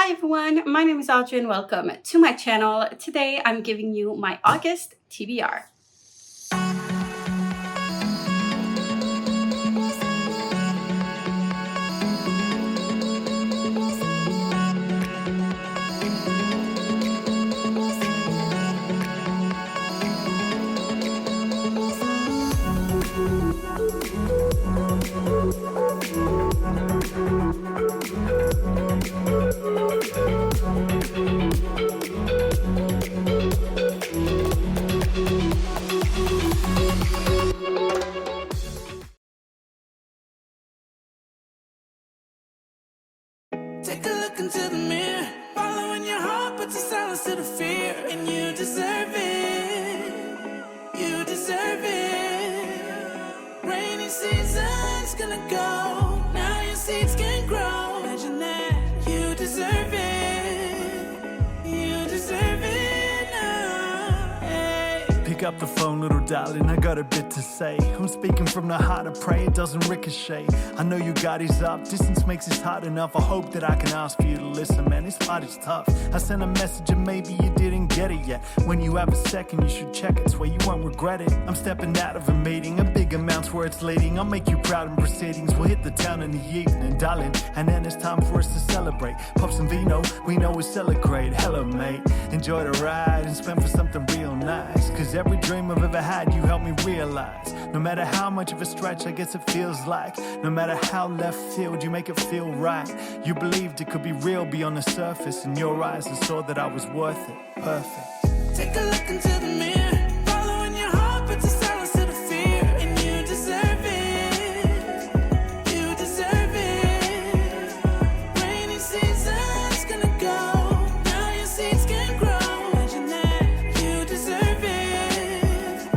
Hi everyone, my name is Audrey and welcome to my channel. Today I'm giving you my August TBR. Take a look into the mirror, following your heart, put the silence to the fear, and you deserve it. You deserve it. Rainy season's gonna go. Now your seeds can grow. Imagine that. You deserve it. You deserve it now. Hey. Pick up the phone, little darling, I got a bit to say. I'm speaking from the heart, I pray it doesn't ricochet. I know you got his up, distance makes this hard enough. I hope that I can ask for you to listen, man, this part is tough. I sent a message and maybe you didn't get it yet. When you have a second, you should check it, swear you won't regret it. I'm stepping out of a meeting, a big amount's where it's leading. I'll make you proud in proceedings, we'll hit the town in the evening, darling. And then it's time for us to celebrate. Pop some vino, we know we celebrate. Hello, mate, enjoy the ride and spend for something real nice. Cause every dream I've ever had, you helped me realize. No matter how much of a stretch I guess it feels like, no matter how left field, you make it feel right. You believed it could be real beyond the surface. In your eyes I saw that I was worth it. Perfect. Take a look into the mirror, following your heart, put the silence to the fear, and you deserve it. You deserve it. Rainy season's gonna go. Now your seeds can grow. Imagine that. You deserve it.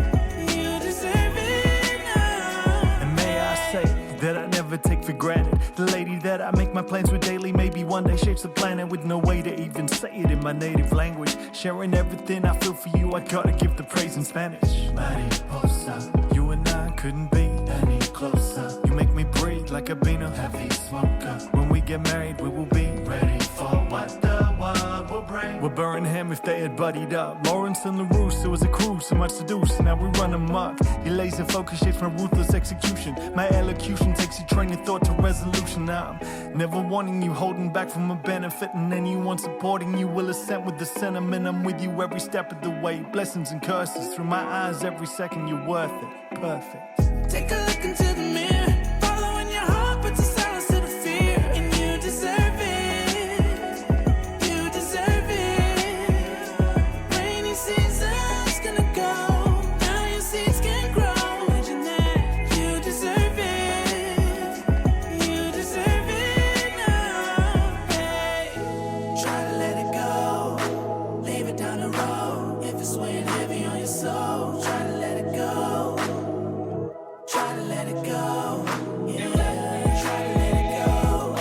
You deserve it now. And may I say that I never take for granted the lady that I make my plans with daily. Maybe one day shapes the planet with no way to even say it in my native language. Sharing everything I feel for you, I gotta give the praise in Spanish. Mariposa, you and I couldn't be any closer. You make me breathe like a beano, heavy smoker. When we get married, we will be ready for what the world will bring. We're Birmingham if they had buddied up. Lawrence and LaRousse, it was a crew, so much to do, so now we run amok. Your laser focus shapes my ruthless execution. My elocution takes your train of thought to resolution. I'm never wanting you, holding back from a benefit, and anyone supporting you will assent with the sentiment. I'm with you every step of the way. Blessings and curses through my eyes every second. You're worth it. Perfect. Take a look into the mirror, following your heart, put the silence to the fear, and you deserve it. You deserve it. Rainy season's gonna go. Now your seeds can grow. Imagine that. You deserve it. You deserve it now. Hey. Try to let it go. Leave it down the road. If it's weighing heavy on your soul, try to let it go. Try to let it go. Yeah. Try to let it go.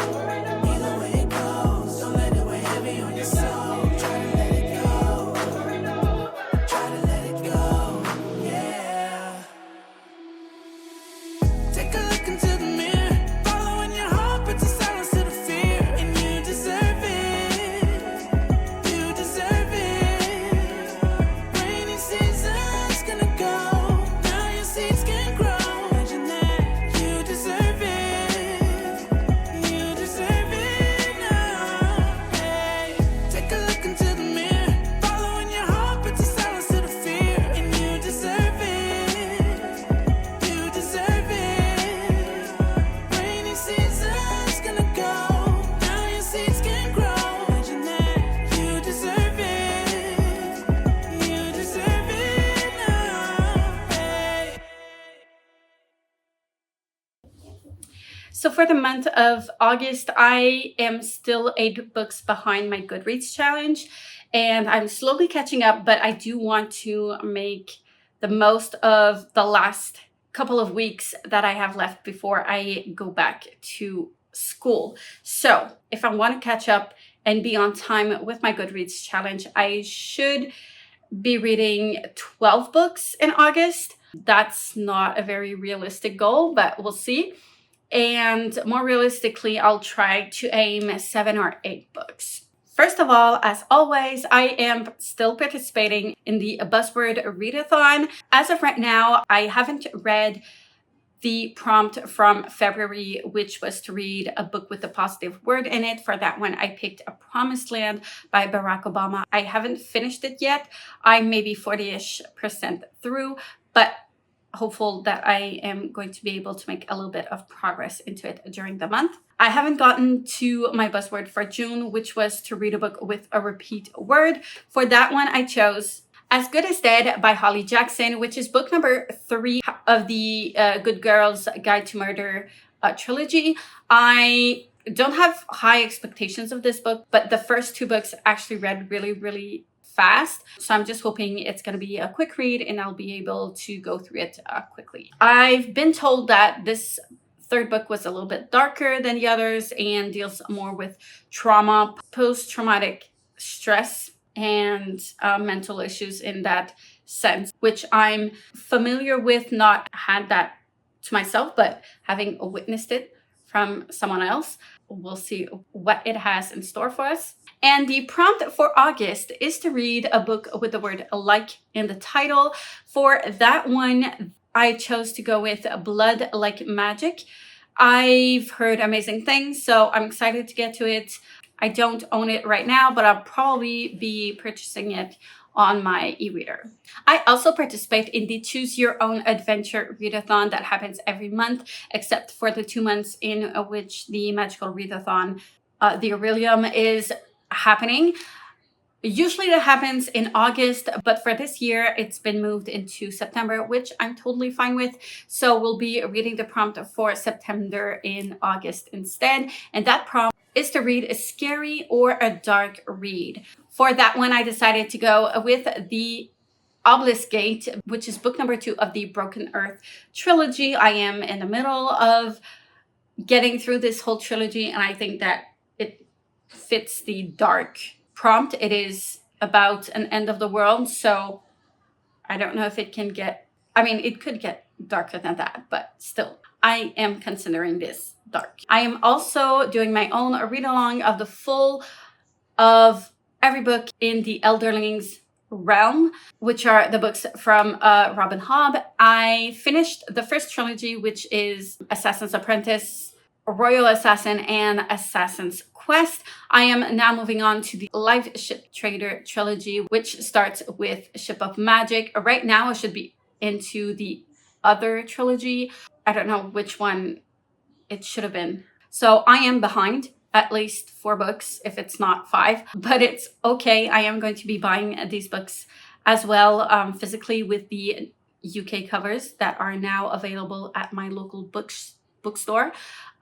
Either way it goes, don't let it weigh heavy on your soul. Try to let it go. Try to let it go. Yeah. Take a look into the mirror, following your heart, put the silence to the fear, and you deserve it. You deserve it. Rainy season's gonna go. Now your seeds can grow. Imagine that. You deserve it. You deserve it now. Hey. Take a look into the mirror, following your heart, put the silence to the fear, and you deserve it. You deserve it. Rainy season's gonna go. Now your seeds can grow. Imagine that. You deserve it. You deserve it now. Hey. So for the month of August, I am still 8 books behind my Goodreads challenge, and I'm slowly catching up, but I do want to make the most of the last couple of weeks that I have left before I go back to school. So if I want to catch up and be on time with my Goodreads challenge, I should be reading 12 books in August. That's not a very realistic goal, but we'll see. And more realistically, I'll try to aim 7 or 8 books. First of all, as always, I am still participating in the buzzword readathon. As of right now, I haven't read the prompt from February, which was to read a book with a positive word in it. For that one, I picked A Promised Land by Barack Obama. I haven't finished it yet. I'm maybe 40-ish% through, but hopeful that I am going to be able to make a little bit of progress into it during the month. I haven't gotten to my buzzword for June, which was to read a book with a repeat word. For that one, I chose As Good as Dead by Holly Jackson, which is book number 3 of the Good Girls Guide to Murder trilogy. I don't have high expectations of this book, but the first 2 books actually read really fast. So I'm just hoping it's going to be a quick read and I'll be able to go through it quickly. I've been told that this 3rd book was a little bit darker than the others and deals more with trauma, post-traumatic stress, and mental issues in that sense, which I'm familiar with, not had that to myself, but having witnessed it from someone else. We'll see what it has in store for us. And the prompt for August is to read a book with the word like in the title. For that one, I chose to go with Blood Like Magic. I've heard amazing things, so I'm excited to get to it. I don't own it right now, but I'll probably be purchasing it on my e-reader. I also participate in the Choose Your Own Adventure Readathon that happens every month, except for the 2 months in which the Magical Readathon, the Aurelium, is happening. Usually that happens in August, but for this year, it's been moved into September, which I'm totally fine with. So we'll be reading the prompt for September in August instead. And that prompt is to read a scary or a dark read. For that one, I decided to go with the Obelisk Gate, which is book number 2 of the Broken Earth trilogy. I am in the middle of getting through this whole trilogy, and I think that it fits the dark prompt. It is about an end of the world, so I don't know if it can get, I mean, it could get darker than that, but still, I am considering this dark. I am also doing my own read-along of the full of every book in the Elderlings realm, which are the books from Robin Hobb. I finished the first trilogy, which is Assassin's Apprentice, Royal Assassin, and Assassin's Quest. I am now moving on to the Life Ship Trader trilogy, which starts with Ship of Magic. Right now, I should be into the other trilogy. I don't know which one it should have been. So I am behind at least 4 books, if it's not 5, but it's okay. I am going to be buying these books as well physically with the UK covers that are now available at my local bookstore.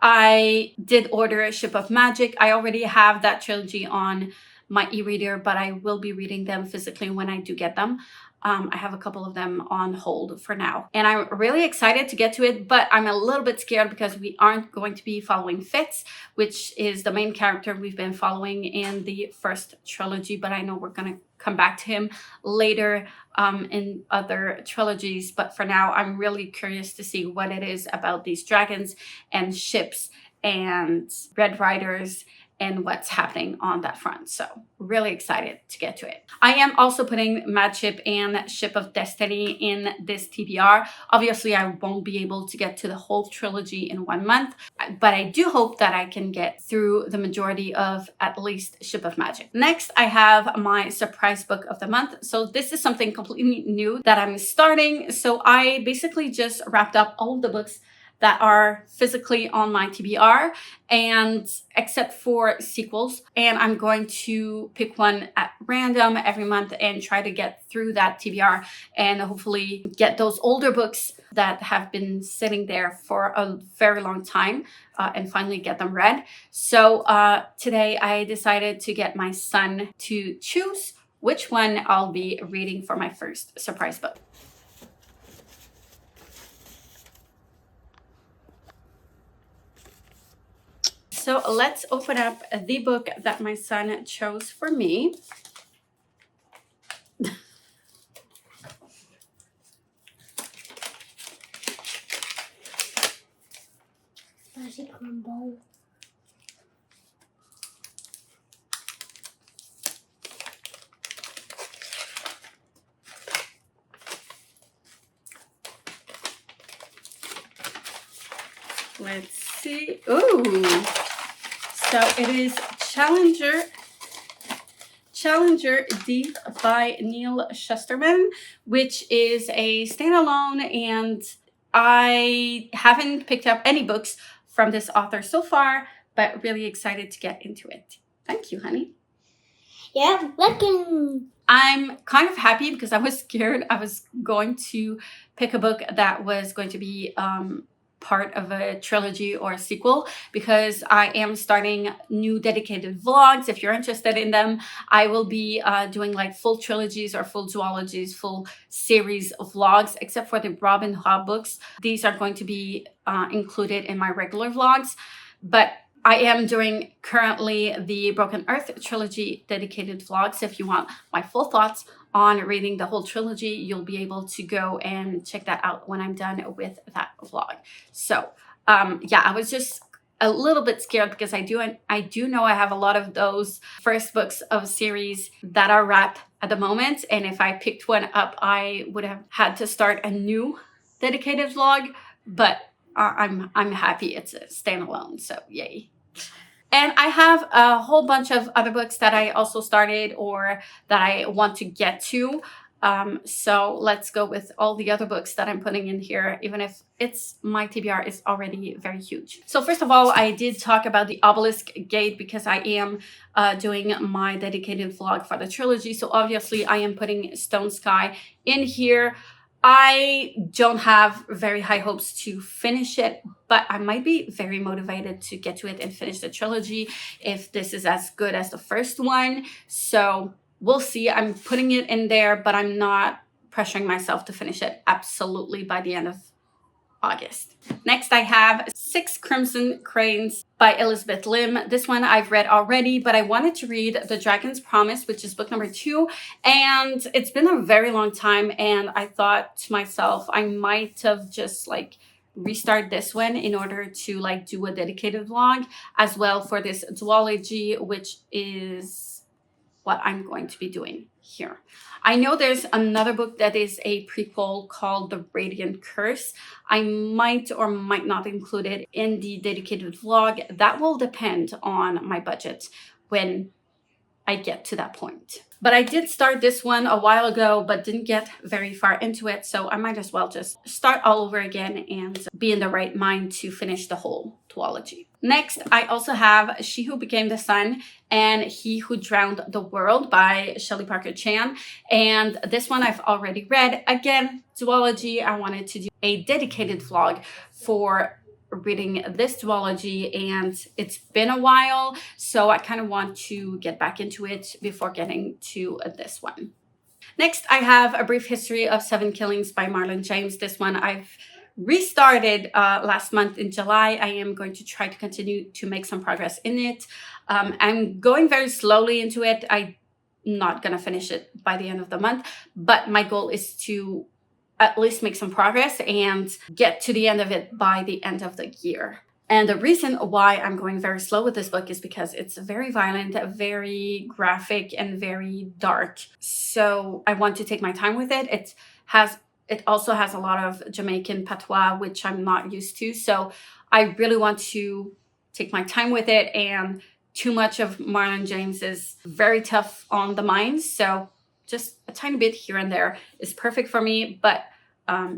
I did order Ship of Magic. I already have that trilogy on my e-reader, but I will be reading them physically when I do get them. I have a couple of them on hold for now. And I'm really excited to get to it, but I'm a little bit scared because we aren't going to be following Fitz, which is the main character we've been following in the first trilogy, but I know we're going to come back to him later in other trilogies. But for now, I'm really curious to see what it is about these dragons and ships and Red Riders and what's happening on that front. So really excited to get to it. I am also putting Mad Ship and Ship of Destiny in this TBR. Obviously, I won't be able to get to the whole trilogy in 1 month, but I do hope that I can get through the majority of at least Ship of Magic. Next, I have my surprise book of the month. So this is something completely new that I'm starting. So I basically just wrapped up all of the books that are physically on my TBR, and except for sequels, and I'm going to pick one at random every month and try to get through that TBR and hopefully get those older books that have been sitting there for a very long time and finally get them read. So today I decided to get my son to choose which one I'll be reading for my first surprise book. So let's open up the book that my son chose for me. Let's see. Ooh. So it is Challenger Deep by Neil Shusterman, which is a standalone, and I haven't picked up any books from this author so far, but really excited to get into it. Thank you, honey. Yeah, welcome. I'm kind of happy because I was scared I was going to pick a book that was going to be part of a trilogy or a sequel, because I am starting new dedicated vlogs. If you're interested in them, I will be doing like full trilogies or full duologies, full series of vlogs, except for the Robin Hobb books. These are going to be included in my regular vlogs, but I am doing currently the Broken Earth trilogy dedicated vlogs. If you want my full thoughts on reading the whole trilogy, you'll be able to go and check that out when I'm done with that vlog. So yeah, I was just a little bit scared because I do know I have a lot of those first books of series that are wrapped at the moment, and if I picked one up, I would have had to start a new dedicated vlog, but I'm happy it's a standalone, so yay. And I have a whole bunch of other books that I also started or that I want to get to. So let's go with all the other books that I'm putting in here, even if my TBR is already very huge. So first of all, I did talk about the Obelisk Gate because I am doing my dedicated vlog for the trilogy. So obviously I am putting Stone Sky in here. I don't have very high hopes to finish it, but I might be very motivated to get to it and finish the trilogy if this is as good as the first one. So we'll see. I'm putting it in there, but I'm not pressuring myself to finish it absolutely by the end of August. Next, I have 6 Crimson Cranes by Elizabeth Lim. This one I've read already, but I wanted to read The Dragon's Promise, which is book number 2. And it's been a very long time, and I thought to myself, I might have just like restart this one in order to like do a dedicated vlog as well for this duology, which is what I'm going to be doing here. I know there's another book that is a prequel called The Radiant Curse. I might or might not include it in the dedicated vlog. That will depend on my budget when I get to that point. But I did start this one a while ago, but didn't get very far into it. So I might as well just start all over again and be in the right mind to finish the whole duology. Next, I also have She Who Became the Sun and He Who Drowned the World by Shelley Parker Chan. And this one I've already read. Again, duology. I wanted to do a dedicated vlog for reading this duology, and it's been a while, so I kind of want to get back into it before getting to this one. Next, I have A Brief History of 7 Killings by Marlon James. This one I've restarted last month in July. I am going to try to continue to make some progress in it. I'm going very slowly into it. I'm not gonna finish it by the end of the month, but my goal is to at least make some progress and get to the end of it by the end of the year. And the reason why I'm going very slow with this book is because it's very violent, very graphic, and very dark. So I want to take my time with it. It also has a lot of Jamaican patois, which I'm not used to. So I really want to take my time with it, and too much of Marlon James is very tough on the mind. So just a tiny bit here and there is perfect for me. But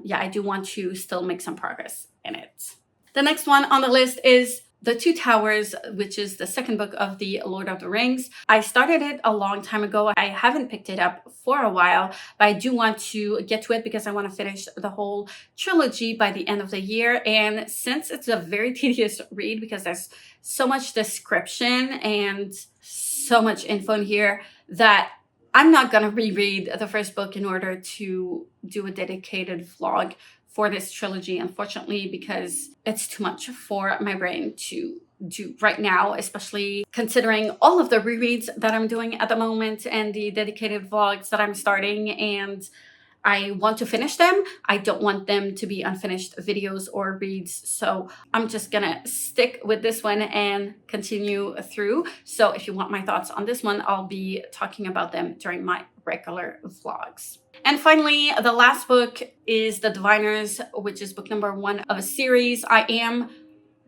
yeah, I do want to still make some progress in it. The next one on the list is The Two Towers, which is the second book of the Lord of the Rings. I started it a long time ago. I haven't picked it up for a while, but I do want to get to it because I want to finish the whole trilogy by the end of the year. And since it's a very tedious read because there's so much description and so much info in here, that I'm not going to reread the first book in order to do a dedicated vlog for this trilogy, unfortunately, because it's too much for my brain to do right now, especially considering all of the rereads that I'm doing at the moment and the dedicated vlogs that I'm starting, and I want to finish them. I don't want them to be unfinished videos or reads. So I'm just gonna stick with this one and continue through. So if you want my thoughts on this one, I'll be talking about them during my regular vlogs. And finally, the last book is The Diviners, which is book number 1 of a series. I am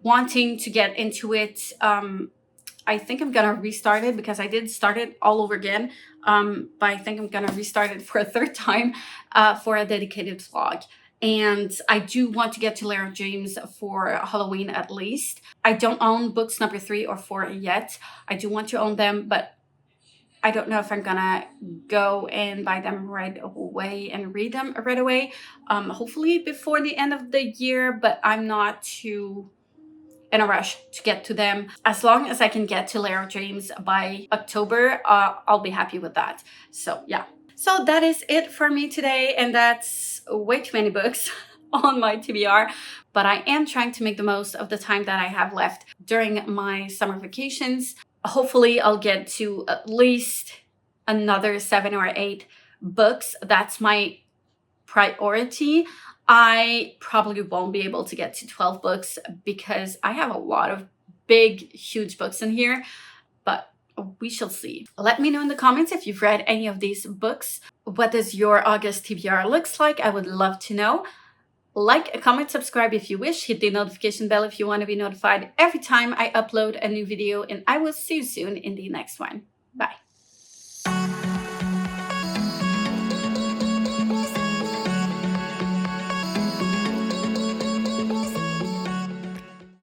wanting to get into it. I think I'm gonna restart it because I did start it all over again. But I think I'm gonna restart it for a third time for a dedicated vlog. And I do want to get to Lara James for Halloween at least. I don't own books number 3 or 4 yet. I do want to own them, but I don't know if I'm gonna go and buy them right away and read them right away. Hopefully before the end of the year, but I'm not too in a rush to get to them. As long as I can get to Lara James by October, I'll be happy with that. So yeah. So that is it for me today, and that's way too many books on my TBR. But I am trying to make the most of the time that I have left during my summer vacations. Hopefully I'll get to at least another 7 or 8 books. That's my priority. I probably won't be able to get to 12 books because I have a lot of big, huge books in here, but we shall see. Let me know in the comments if you've read any of these books. What does your August TBR looks like? I would love to know. Like, comment, subscribe if you wish. Hit the notification bell if you want to be notified every time I upload a new video, and I will see you soon in the next one. Bye.